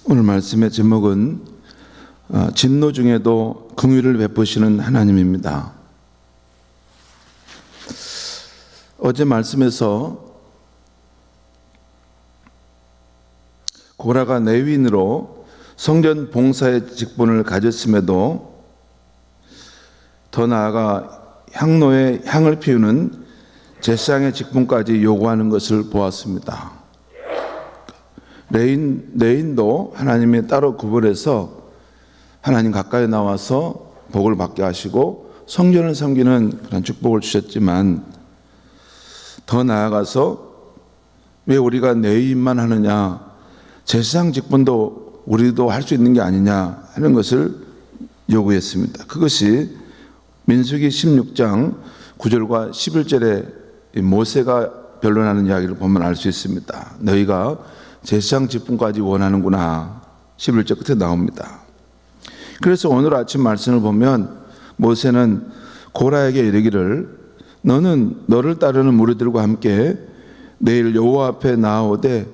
오늘 말씀의 제목은 진노 중에도 긍휼을 베푸시는 하나님입니다. 어제 말씀에서 고라가 레위인으로 성전 봉사의 직분을 가졌음에도 더 나아가 향로에 향을 피우는 제사장의 직분까지 요구하는 것을 보았습니다. 레인도 하나님이 따로 구분해서 하나님 가까이 나와서 복을 받게 하시고 성전을 섬기는 그런 축복을 주셨지만, 더 나아가서 왜 우리가 레인만 하느냐, 제사장 직분도 우리도 할 수 있는 게 아니냐 하는 것을 요구했습니다. 그것이 민수기 16장 9절과 11절에 모세가 변론하는 이야기를 보면 알 수 있습니다. 너희가 제사장 직분까지 원하는구나, 11절 끝에 나옵니다. 그래서 오늘 아침 말씀을 보면 모세는 고라에게 이르기를, 너는 너를 따르는 무리들과 함께 내일 여호와 앞에 나아오되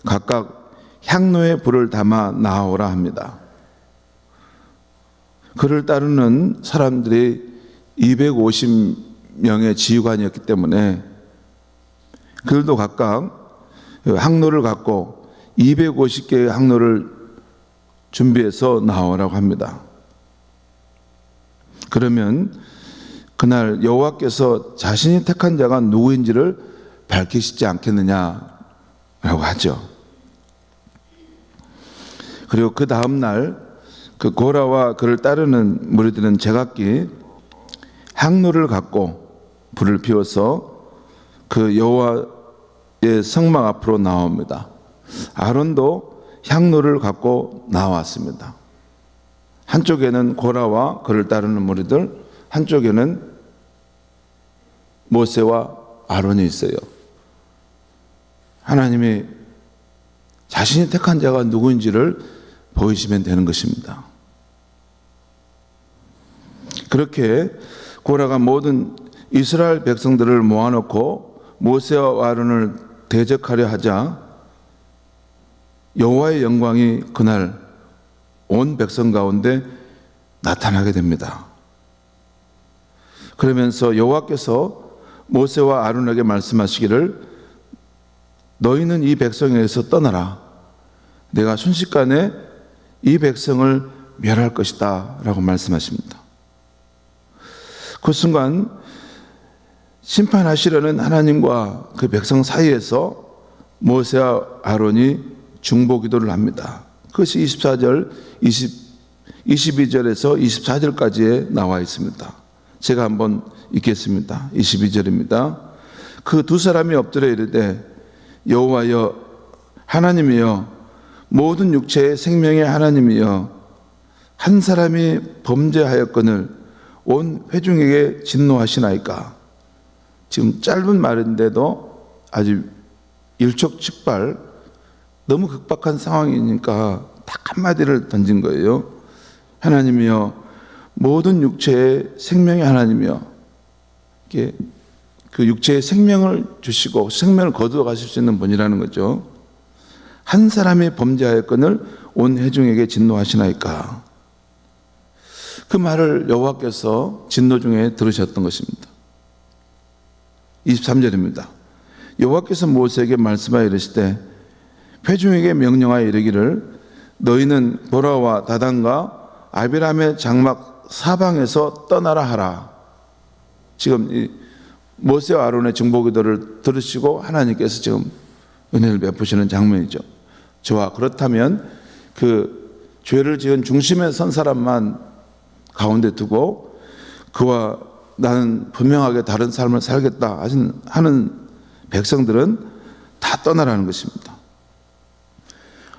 각각 향로에 불을 담아 나아오라 합니다. 그를 따르는 사람들이 250명의 지휘관이었기 때문에 그들도 각각 항로를 갖고 250개의 항로를 준비해서 나오라고 합니다. 그러면 그날 여호와께서 자신이 택한 자가 누구인지를 밝히시지 않겠느냐라고 하죠. 그리고 그 다음 날 그 고라와 그를 따르는 무리들은 제각기 항로를 갖고 불을 피워서 그 여호와의 성막 앞으로 나옵니다. 아론도 향로를 갖고 나왔습니다. 한쪽에는 고라와 그를 따르는 무리들, 한쪽에는 모세와 아론이 있어요. 하나님이 자신이 택한 자가 누구인지를 보이시면 되는 것입니다. 그렇게 고라가 모든 이스라엘 백성들을 모아놓고 모세와 아론을 대적하려 하자 여호와의 영광이 그날 온 백성 가운데 나타나게 됩니다. 그러면서 여호와께서 모세와 아론에게 말씀하시기를, 너희는 이 백성에게서 떠나라. 내가 순식간에 이 백성을 멸할 것이다 라고 말씀하십니다. 그 순간 심판하시려는 하나님과 그 백성 사이에서 모세와 아론이 중보기도를 합니다. 그것이 22절에서 24절까지에 나와 있습니다. 제가 한번 읽겠습니다. 22절입니다. 그 두 사람이 엎드려 이르되, 여호와여 하나님이여 모든 육체의 생명의 하나님이여, 한 사람이 범죄하였거늘 온 회중에게 진노하시나이까. 지금 짧은 말인데도 아주 일촉즉발, 너무 극박한 상황이니까 딱 한마디를 던진 거예요. 하나님이여 모든 육체의 생명의 하나님이여, 그 육체의 생명을 주시고 생명을 거두어 가실 수 있는 분이라는 거죠. 한 사람이 범죄하였거늘 온 회중에게 진노하시나이까. 그 말을 여호와께서 진노 중에 들으셨던 것입니다. 23절입니다. 여호와께서 모세에게 말씀하여 이르시되, 회중에게 명령하여 이르기를, 너희는 보라와 다단과 아비람의 장막 사방에서 떠나라 하라. 지금 이 모세와 아론의 중보기도를 들으시고 하나님께서 지금 은혜를 베푸시는 장면이죠. 좋아, 그렇다면 그 죄를 지은 중심에 선 사람만 가운데 두고 그와 나는 분명하게 다른 삶을 살겠다 하는 백성들은 다 떠나라는 것입니다.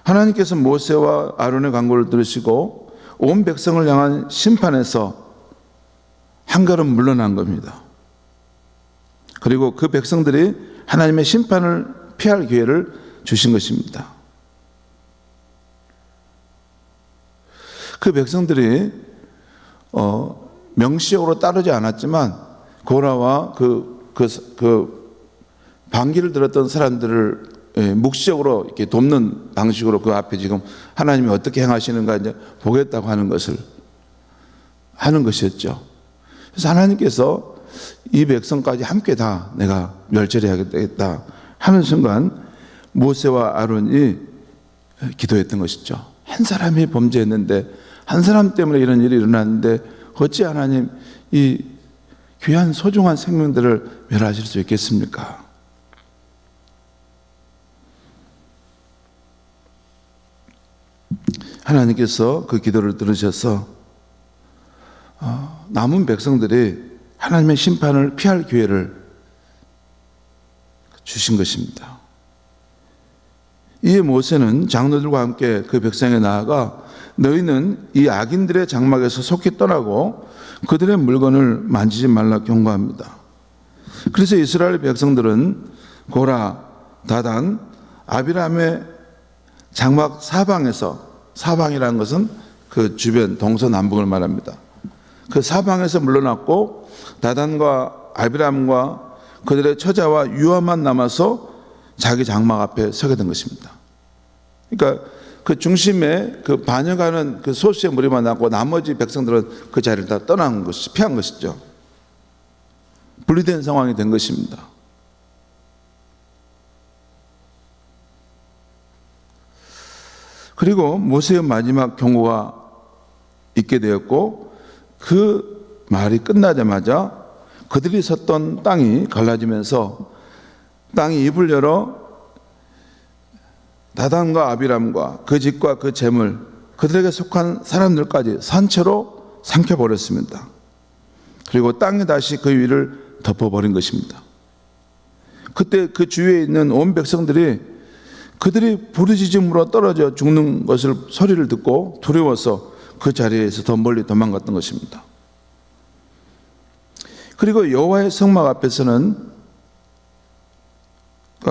하나님께서 모세와 아론의 간구를 들으시고 온 백성을 향한 심판에서 한 걸음 물러난 겁니다. 그리고 그 백성들이 하나님의 심판을 피할 기회를 주신 것입니다. 그 백성들이 명시적으로 따르지 않았지만 고라와 그 반기를 들었던 사람들을 묵시적으로 이렇게 돕는 방식으로 그 앞에 지금 하나님이 어떻게 행하시는가 이제 보겠다고 하는 것을 하는 것이었죠. 그래서 하나님께서 이 백성까지 함께 다 내가 멸절해야겠다 하는 순간 모세와 아론이 기도했던 것이죠. 한 사람이 범죄했는데 한 사람 때문에 이런 일이 일어났는데 어찌 하나님 이 귀한 소중한 생명들을 멸하실 수 있겠습니까? 하나님께서 그 기도를 들으셔서 남은 백성들이 하나님의 심판을 피할 기회를 주신 것입니다. 이에 모세는 장로들과 함께 그 백성에 나아가 너희는 이 악인들의 장막에서 속히 떠나고 그들의 물건을 만지지 말라 경고합니다. 그래서 이스라엘 백성들은 고라, 다단, 아비람의 장막 사방에서, 사방이라는 것은 그 주변 동서남북을 말합니다. 그 사방에서 물러났고 다단과 아비람과 그들의 처자와 유아만 남아서 자기 장막 앞에 서게 된 것입니다. 그러니까 그 중심에 그 반역하는 그 소수의 무리만 남고 나머지 백성들은 그 자리를 다 떠난 것이, 피한 것이죠. 분리된 상황이 된 것입니다. 그리고 모세의 마지막 경고가 있게 되었고 그 말이 끝나자마자 그들이 섰던 땅이 갈라지면서 땅이 입을 열어 다단과 아비람과 그 집과 그 재물 그들에게 속한 사람들까지 산채로 삼켜버렸습니다. 그리고 땅이 다시 그 위를 덮어버린 것입니다. 그때 그 주위에 있는 온 백성들이 그들이 부르짖음으로 떨어져 죽는 것을 소리를 듣고 두려워서 그 자리에서 더 멀리 도망갔던 것입니다. 그리고 여호와의 성막 앞에서는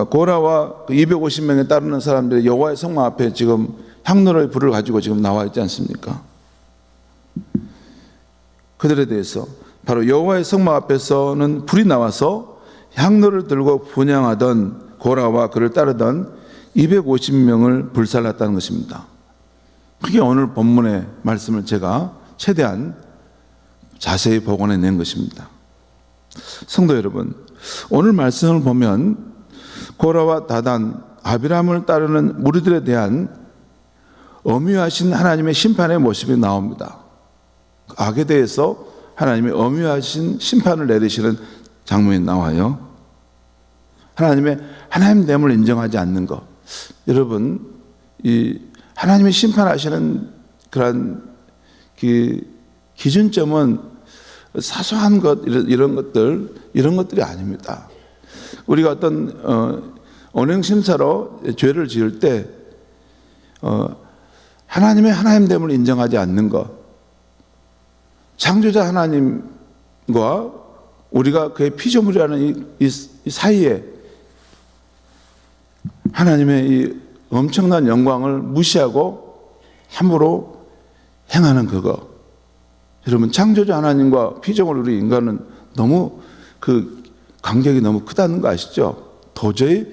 고라와 250명에 따르는 사람들이 여호와의 성막 앞에 지금 향로의 불을 가지고 지금 나와 있지 않습니까? 그들에 대해서 바로 여호와의 성막 앞에서는 불이 나와서 향로를 들고 분향하던 고라와 그를 따르던 250명을 불살랐다는 것입니다. 그게 오늘 본문의 말씀을 제가 최대한 자세히 복원해낸 것입니다. 성도 여러분, 오늘 말씀을 보면 고라와 다단, 아비람을 따르는 무리들에 대한 엄유하신 하나님의 심판의 모습이 나옵니다. 악에 대해서 하나님이 엄유하신 심판을 내리시는 장면이 나와요. 하나님의 하나님됨을 인정하지 않는 것. 여러분, 이 하나님이 심판하시는 그런 기준점은 사소한 것, 이런 것들이 아닙니다. 우리가 어떤 언행심사로 죄를 지을 때 하나님의 하나님됨을 인정하지 않는 것, 창조자 하나님과 우리가 그의 피조물이라는 이 사이에 하나님의 이 엄청난 영광을 무시하고 함부로 행하는 그거. 여러분, 창조자 하나님과 피조물 우리 인간은 너무 그 간격이 너무 크다는 거 아시죠? 도저히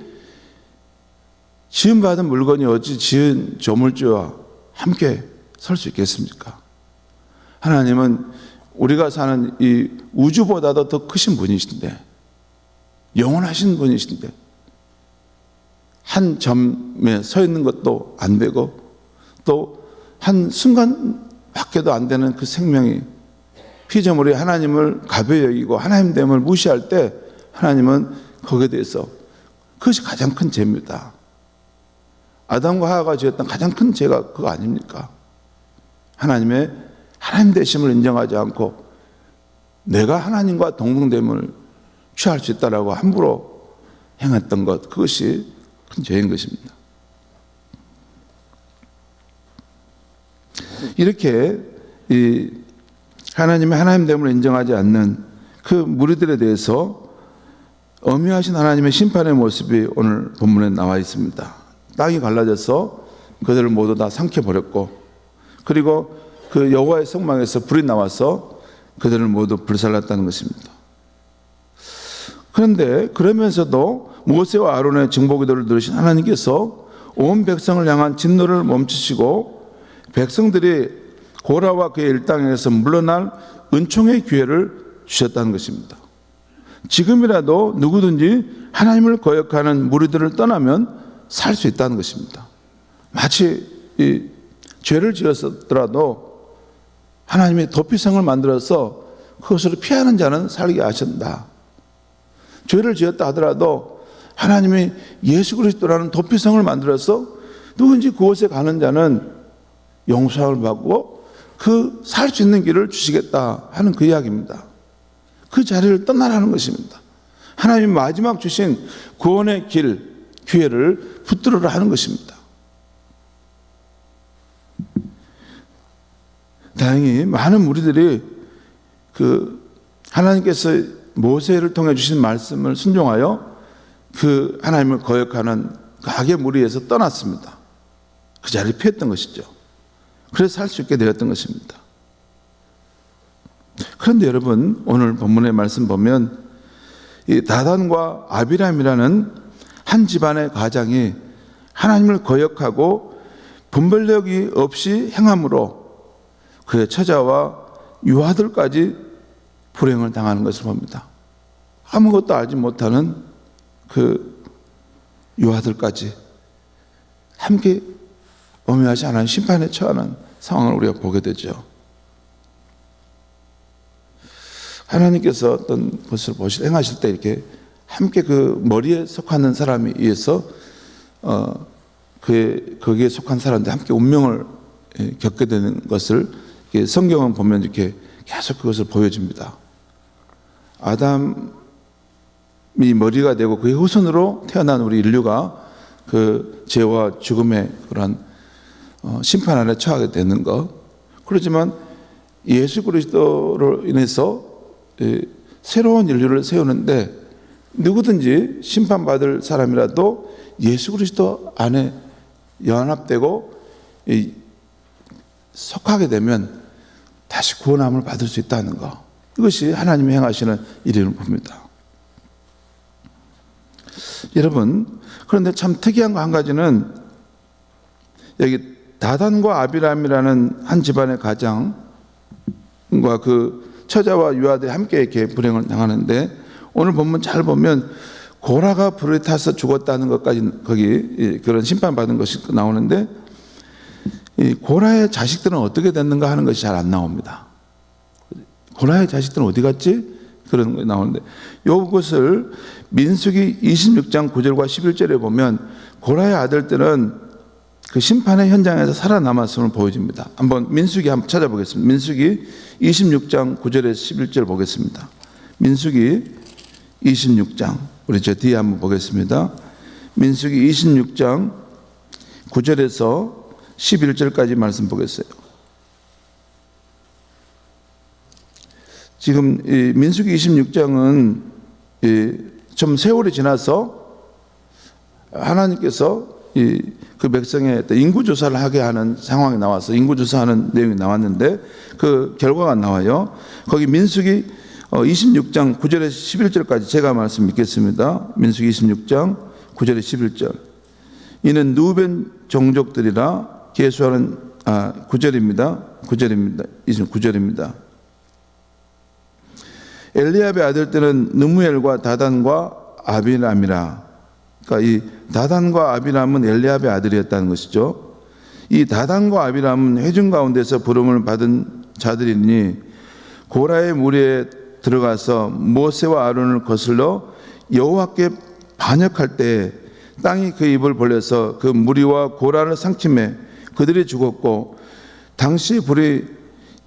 지음받은 물건이 어찌 지은 조물주와 함께 설 수 있겠습니까? 하나님은 우리가 사는 이 우주보다도 더 크신 분이신데, 영원하신 분이신데, 한 점에 서 있는 것도 안 되고, 또 한 순간밖에도 안 되는 그 생명이 피조물이 하나님을 가벼이 여기고 하나님됨을 무시할 때 하나님은 거기에 대해서 그것이 가장 큰 죄입니다. 아담과 하와가 지었던 가장 큰 죄가 그거 아닙니까? 하나님의 하나님 되심을 인정하지 않고 내가 하나님과 동등됨을 취할 수 있다라고 함부로 행했던 것, 그것이 큰 죄인 것입니다. 이렇게 이 하나님의 하나님됨을 인정하지 않는 그 무리들에 대해서 엄유하신 하나님의 심판의 모습이 오늘 본문에 나와 있습니다. 땅이 갈라져서 그들을 모두 다 삼켜버렸고, 그리고 그 여호와의 성막에서 불이 나와서 그들을 모두 불살랐다는 것입니다. 그런데 그러면서도 모세와 아론의 증보기도를 들으신 하나님께서 온 백성을 향한 진노를 멈추시고 백성들이 고라와 그의 일당에서 물러날 은총의 기회를 주셨다는 것입니다. 지금이라도 누구든지 하나님을 거역하는 무리들을 떠나면 살 수 있다는 것입니다. 마치 이 죄를 지었더라도 하나님이 도피성을 만들어서 그것으로 피하는 자는 살게 하신다. 죄를 지었다 하더라도 하나님이 예수 그리스도라는 도피성을 만들어서 누군지 그곳에 가는 자는 용서함을 받고 그 살 수 있는 길을 주시겠다 하는 그 이야기입니다. 그 자리를 떠나라는 것입니다. 하나님이 마지막 주신 구원의 길, 기회를 붙들으라 하는 것입니다. 다행히 많은 무리들이 그 하나님께서 모세를 통해 주신 말씀을 순종하여 그 하나님을 거역하는 그 악의 무리에서 떠났습니다. 그 자리를 피했던 것이죠. 그래서 살 수 있게 되었던 것입니다. 그런데 여러분, 오늘 본문의 말씀 보면 이 다단과 아비람이라는 한 집안의 가장이 하나님을 거역하고 분별력이 없이 행함으로 그의 처자와 유아들까지 불행을 당하는 것을 봅니다. 아무것도 알지 못하는 그 유아들까지 함께 엄연하지 않은 심판에 처하는 상황을 우리가 보게 되죠. 하나님께서 어떤 것을 행하실 때 이렇게 함께 그 머리에 속하는 사람에 의해서 거기에 속한 사람들 함께 운명을 겪게 되는 것을 성경은 보면 이렇게 계속 그것을 보여줍니다. 아담이 머리가 되고 그의 후손으로 태어난 우리 인류가 그 죄와 죽음의 그런 심판 아래 처하게 되는 것. 그렇지만 예수 그리스도로 인해서 새로운 인류를 세우는데 누구든지 심판받을 사람이라도 예수 그리스도 안에 연합되고 속하게 되면 다시 구원함을 받을 수 있다는 것. 이것이 하나님이 행하시는 일임을 봅니다. 여러분, 그런데 참 특이한 거 한 가지는 여기 다단과 아비람이라는 한 집안의 가장과 그 처자와 유아들이 함께 이렇게 불행을 당하는데 오늘 본문 잘 보면 고라가 불에 타서 죽었다는 것까지 거기 그런 심판받은 것이 나오는데 이 고라의 자식들은 어떻게 됐는가 하는 것이 잘 안 나옵니다. 고라의 자식들은 어디 갔지? 그런 게 나오는데 이것을 민수기 26장 9절과 11절에 보면 고라의 아들들은 그 심판의 현장에서 살아남았음을 보여줍니다. 한번 민수기 한번 찾아보겠습니다. 민수기 26장 9절에서 11절 보겠습니다. 민수기 26장 우리 저 뒤에 한번 보겠습니다. 민수기 26장 9절에서 11절까지 말씀 보겠어요. 지금 이 민수기 26장은 좀 세월이 지나서 하나님께서 그 백성의 인구조사를 하게 하는 상황이 나와서 인구조사하는 내용이 나왔는데 그 결과가 나와요. 거기 민수기 26장 9절에서 11절까지 제가 말씀 읽겠습니다. 민수기 26장 9절에서 11절. 이는 누벤 종족들이라 계수하는 9절입니다. 29절입니다. 엘리압의 아들들은 느무엘과 다단과 아비람이라. 그러니까 이 다단과 아비람은 엘리압의 아들이었다는 것이죠. 이 다단과 아비람은 회중 가운데서 부름을 받은 자들이니 고라의 무리에 들어가서 모세와 아론을 거슬러 여호와께 반역할 때 땅이 그 입을 벌려서 그 무리와 고라를 삼킴해 그들이 죽었고 당시 불이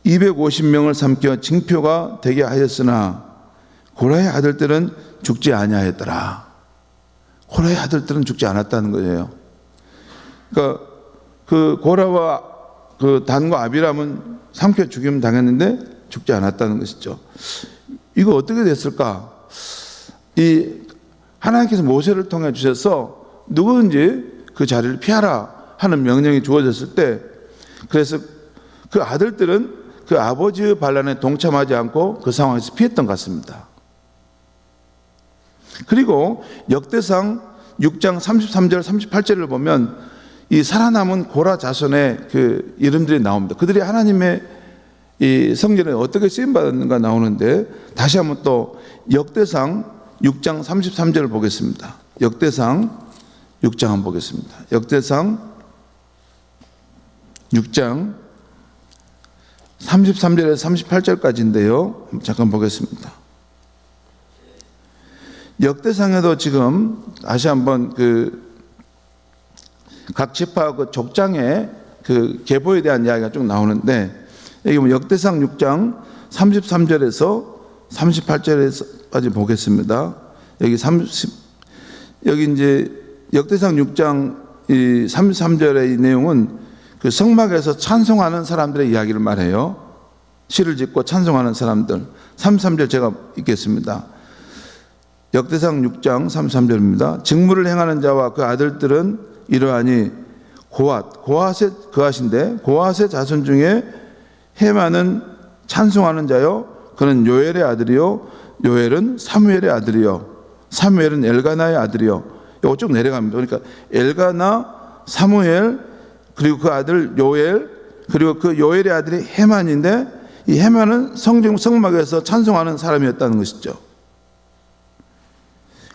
250명을 삼켜 징표가 되게 하였으나 고라의 아들들은 죽지 아니하였더라. 고라의 아들들은 죽지 않았다는 거예요. 그러니까 그 고라와 그 단과 아비람은 삼켜 죽임 당했는데 죽지 않았다는 것이죠. 이거 어떻게 됐을까? 이 하나님께서 모세를 통해 주셔서 누구든지 그 자리를 피하라 하는 명령이 주어졌을 때 그래서 그 아들들은 그 아버지의 반란에 동참하지 않고 그 상황에서 피했던 것 같습니다. 그리고 역대상 6장 33절 38절을 보면 이 살아남은 고라 자손의 그 이름들이 나옵니다. 그들이 하나님의 이 성전에 어떻게 쓰임 받았는가 나오는데, 다시 한번 또 역대상 6장 33절을 보겠습니다. 역대상 6장 한번 보겠습니다. 역대상 6장 33절에서 38절까지인데요. 잠깐 보겠습니다. 역대상에도 지금 다시 한번 각 지파 그 족장의 그 계보에 대한 이야기가 쭉 나오는데, 여기 보면 역대상 6장 33절에서 38절까지 보겠습니다. 여기 이제 역대상 6장 33절의 이 내용은 그 성막에서 찬송하는 사람들의 이야기를 말해요. 시를 짓고 찬송하는 사람들. 33절 제가 읽겠습니다. 역대상 6장 33절입니다. 직무를 행하는 자와 그 아들들은 이러하니 고핫의 자손 중에 헤만은 찬송하는 자요, 그는 요엘의 아들이요, 요엘은 사무엘의 아들이요, 사무엘은 엘가나의 아들이요. 이거 쭉 내려갑니다. 그러니까 엘가나, 사무엘, 그리고 그 아들 요엘, 그리고 그 요엘의 아들이 헤만인데, 이 헤만은 성막에서 찬송하는 사람이었다는 것이죠.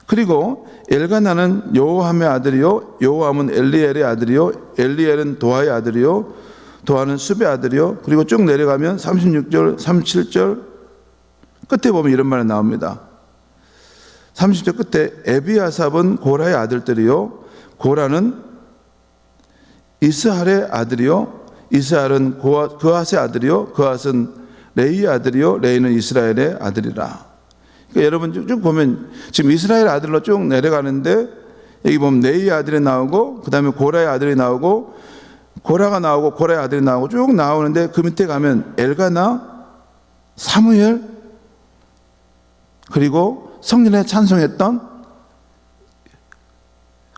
그리고 엘가나는 여호함의 아들이요, 여호함은 엘리엘의 아들이요, 엘리엘은 도아의 아들이요, 도아는 숲의 아들이요. 그리고 쭉 내려가면 36절, 37절 끝에 보면 이런 말이 나옵니다. 30절 끝에 에비아삽은 고라의 아들들이요, 고라는 이스할의 아들이요, 이스할은 그핫의 아들이요, 그핫은 레이의 아들이요, 레이는 이스라엘의 아들이라. 그러니까 여러분 쭉 보면 지금 이스라엘 아들로 쭉 내려가는데, 여기 보면 레이의 아들이 나오고, 그 다음에 고라의 아들이 나오고, 고라가 나오고, 고라의 아들이 나오고 쭉 나오는데, 그 밑에 가면 엘가나, 사무엘, 그리고 성전에 찬송했던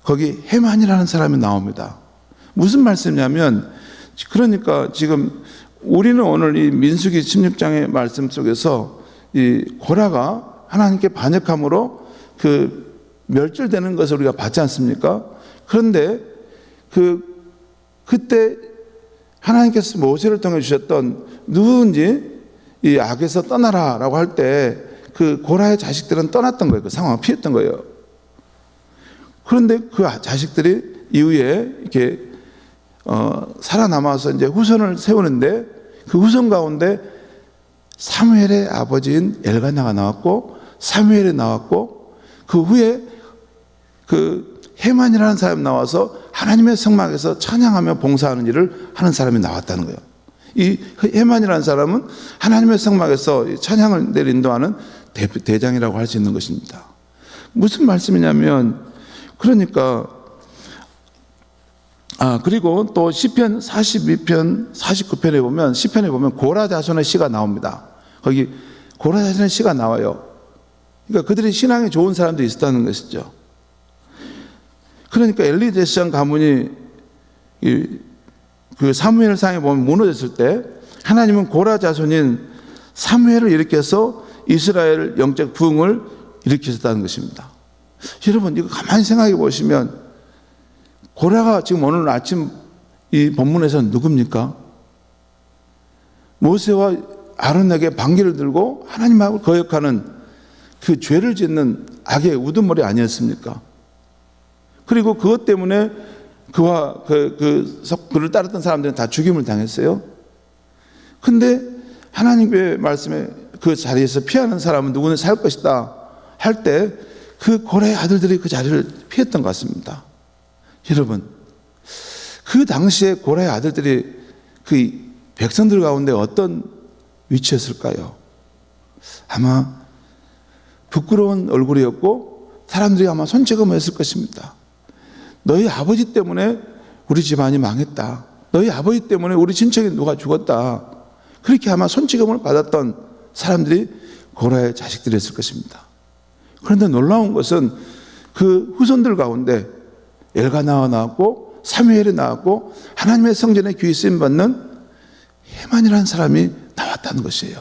거기 헤만이라는 사람이 나옵니다. 무슨 말씀이냐면, 그러니까 지금 우리는 오늘 이 민수기 16장의 말씀 속에서 이 고라가 하나님께 반역함으로 그 멸절되는 것을 우리가 봤지 않습니까? 그런데 그때 하나님께서 모세를 통해 주셨던 누군지 이 악에서 떠나라라고 할 때 그 고라의 자식들은 떠났던 거예요. 그 상황을 피했던 거예요. 그런데 그 자식들이 이후에 이렇게 살아남아서 이제 후손을 세우는데, 그 후손 가운데 사무엘의 아버지인 엘가나가 나왔고, 사무엘이 나왔고, 그 후에 그 헤만이라는 사람이 나와서 하나님의 성막에서 찬양하며 봉사하는 일을 하는 사람이 나왔다는 거예요. 이 헤만이라는 사람은 하나님의 성막에서 찬양을 인도하는 대장이라고 할 수 있는 것입니다. 무슨 말씀이냐면, 그러니까 그리고 또 시편 42편 49편에 보면, 시편에 보면 고라 자손의 시가 나옵니다. 거기 고라 자손의 시가 나와요. 그러니까 그들이 신앙이 좋은 사람들이 있었다는 것이죠. 그러니까 엘리제산 가문이 그 사무엘상에 보면 무너졌을 때 하나님은 고라 자손인 사무엘을 일으켜서 이스라엘 영적 부흥을 일으키셨다는 것입니다. 여러분, 이거 가만히 생각해 보시면, 고라가 지금 오늘 아침 이 본문에서는 누굽니까? 모세와 아론에게 반기를 들고 하나님하고 거역하는 그 죄를 짓는 악의 우두머리 아니었습니까? 그리고 그것 때문에 그와 그를 따랐던 사람들은 다 죽임을 당했어요. 근데 하나님의 말씀에 그 자리에서 피하는 사람은 누구는 살 것이다 할 때 그 고라의 아들들이 그 자리를 피했던 것 같습니다. 여러분, 그 당시에 고라의 아들들이 그 백성들 가운데 어떤 위치였을까요? 아마 부끄러운 얼굴이었고, 사람들이 아마 손찌검을 했을 것입니다. 너희 아버지 때문에 우리 집안이 망했다. 너희 아버지 때문에 우리 친척이 누가 죽었다. 그렇게 아마 손찌검을 받았던 사람들이 고라의 자식들이었을 것입니다. 그런데 놀라운 것은 그 후손들 가운데 엘가나가 나왔고, 사무엘이 나왔고, 하나님의 성전에 귀히 쓰임 받는 헤만이라는 사람이 나왔다는 것이에요.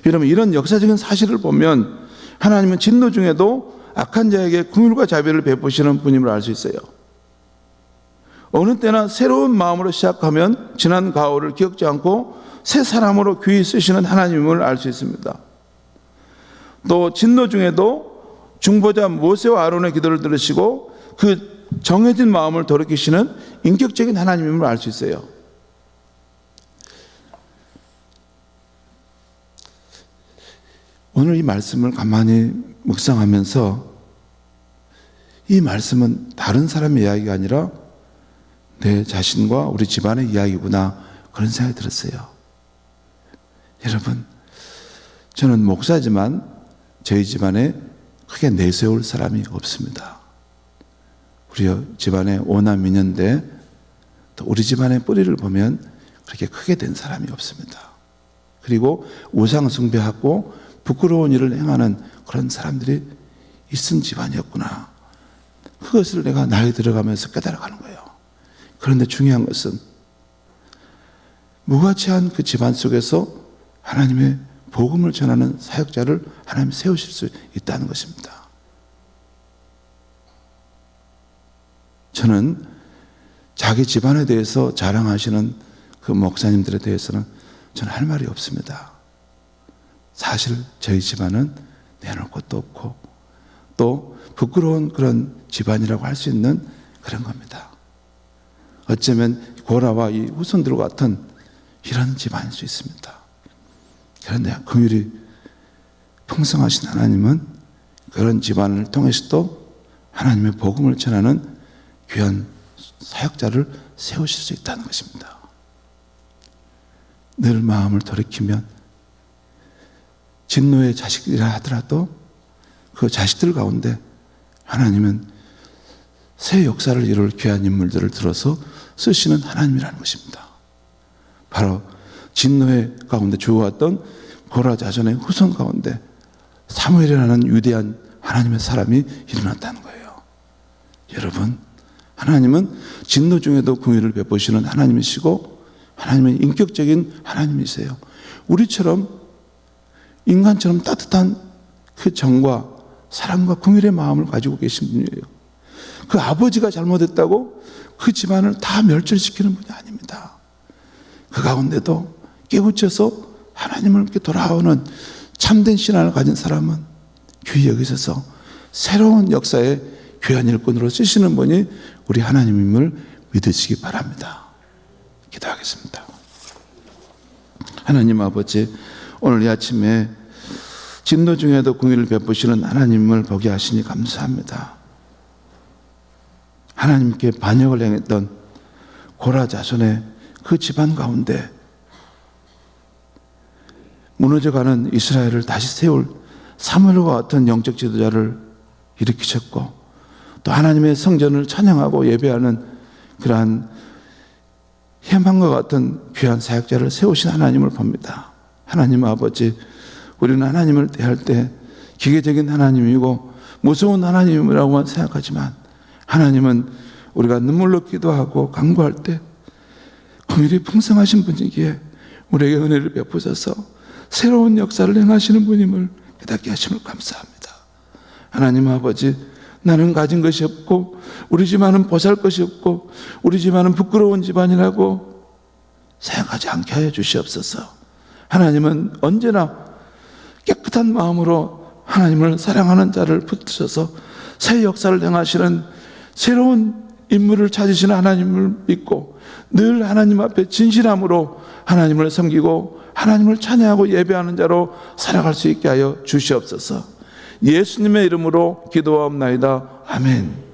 여러분, 이런 역사적인 사실을 보면 하나님은 진노 중에도 악한 자에게 긍휼과 자비를 베푸시는 분임을 알 수 있어요. 어느 때나 새로운 마음으로 시작하면 지난 과오를 기억지 않고 새 사람으로 귀히 쓰시는 하나님을 알 수 있습니다. 또 진노 중에도 중보자 모세와 아론의 기도를 들으시고 그 정해진 마음을 돌이키시는 인격적인 하나님임을 알 수 있어요. 오늘 이 말씀을 가만히 묵상하면서 이 말씀은 다른 사람의 이야기가 아니라 내 자신과 우리 집안의 이야기구나, 그런 생각이 들었어요. 여러분, 저는 목사지만 저희 집안에 크게 내세울 사람이 없습니다. 우리 집안에 5남매인데 또 우리 집안의 뿌리를 보면 그렇게 크게 된 사람이 없습니다. 그리고 우상 숭배하고 부끄러운 일을 행하는 그런 사람들이 있은 집안이었구나, 그것을 내가 나이 들어가면서 깨달아가는 거예요. 그런데 중요한 것은 무가치한 그 집안 속에서 하나님의 복음을 전하는 사역자를 하나님 세우실 수 있다는 것입니다. 저는 자기 집안에 대해서 자랑하시는 그 목사님들에 대해서는 저는 할 말이 없습니다. 사실 저희 집안은 내놓을 것도 없고 또 부끄러운 그런 집안이라고 할 수 있는 그런 겁니다. 어쩌면 고라와 이 후손들과 같은 이런 집안일 수 있습니다. 그런데 긍휼이 풍성하신 하나님은 그런 집안을 통해서도 하나님의 복음을 전하는 귀한 사역자를 세우실 수 있다는 것입니다. 늘 마음을 돌이키면 진노의 자식이라 하더라도 그 자식들 가운데 하나님은 새 역사를 이룰 귀한 인물들을 들어서 쓰시는 하나님이라는 것입니다. 바로 진노의 가운데 죽어왔던 고라 자손의 후손 가운데 사무엘이라는 위대한 하나님의 사람이 일어났다는 거예요. 여러분, 하나님은 진노 중에도 긍휼을 베푸시는 하나님이시고 하나님은 인격적인 하나님이세요. 우리처럼 인간처럼 따뜻한 그 정과 사랑과 긍휼의 마음을 가지고 계신 분이에요. 그 아버지가 잘못했다고 그 집안을 다 멸절시키는 분이 아닙니다. 그 가운데도 깨우쳐서 하나님을 이렇게 돌아오는 참된 신앙을 가진 사람은 귀히 여기셔서 새로운 역사의 귀한 일꾼으로 쓰시는 분이 우리 하나님임을 믿으시기 바랍니다. 기도하겠습니다. 하나님 아버지, 오늘 이 아침에 진노 중에도 긍휼을 베푸시는 하나님을 보게 하시니 감사합니다. 하나님께 반역을 행했던 고라 자손의 그 집안 가운데 무너져가는 이스라엘을 다시 세울 사무엘과 같은 영적 지도자를 일으키셨고 또 하나님의 성전을 찬양하고 예배하는 그러한 희망과 같은 귀한 사역자를 세우신 하나님을 봅니다. 하나님 아버지, 우리는 하나님을 대할 때 기계적인 하나님이고 무서운 하나님이라고만 생각하지만 하나님은 우리가 눈물로 기도하고 간구할 때 긍휼이 풍성하신 분이기에 우리에게 은혜를 베푸셔서 새로운 역사를 행하시는 분임을 깨닫게 하심을 감사합니다. 하나님 아버지, 나는 가진 것이 없고 우리 집안은 보잘 것이 없고 우리 집안은 부끄러운 집안이라고 생각하지 않게 하여 주시옵소서. 하나님은 언제나 깨끗한 마음으로 하나님을 사랑하는 자를 붙드셔서 새 역사를 행하시는 새로운 인물을 찾으시는 하나님을 믿고 늘 하나님 앞에 진실함으로 하나님을 섬기고 하나님을 찬양하고 예배하는 자로 살아갈 수 있게 하여 주시옵소서. 예수님의 이름으로 기도하옵나이다. 아멘.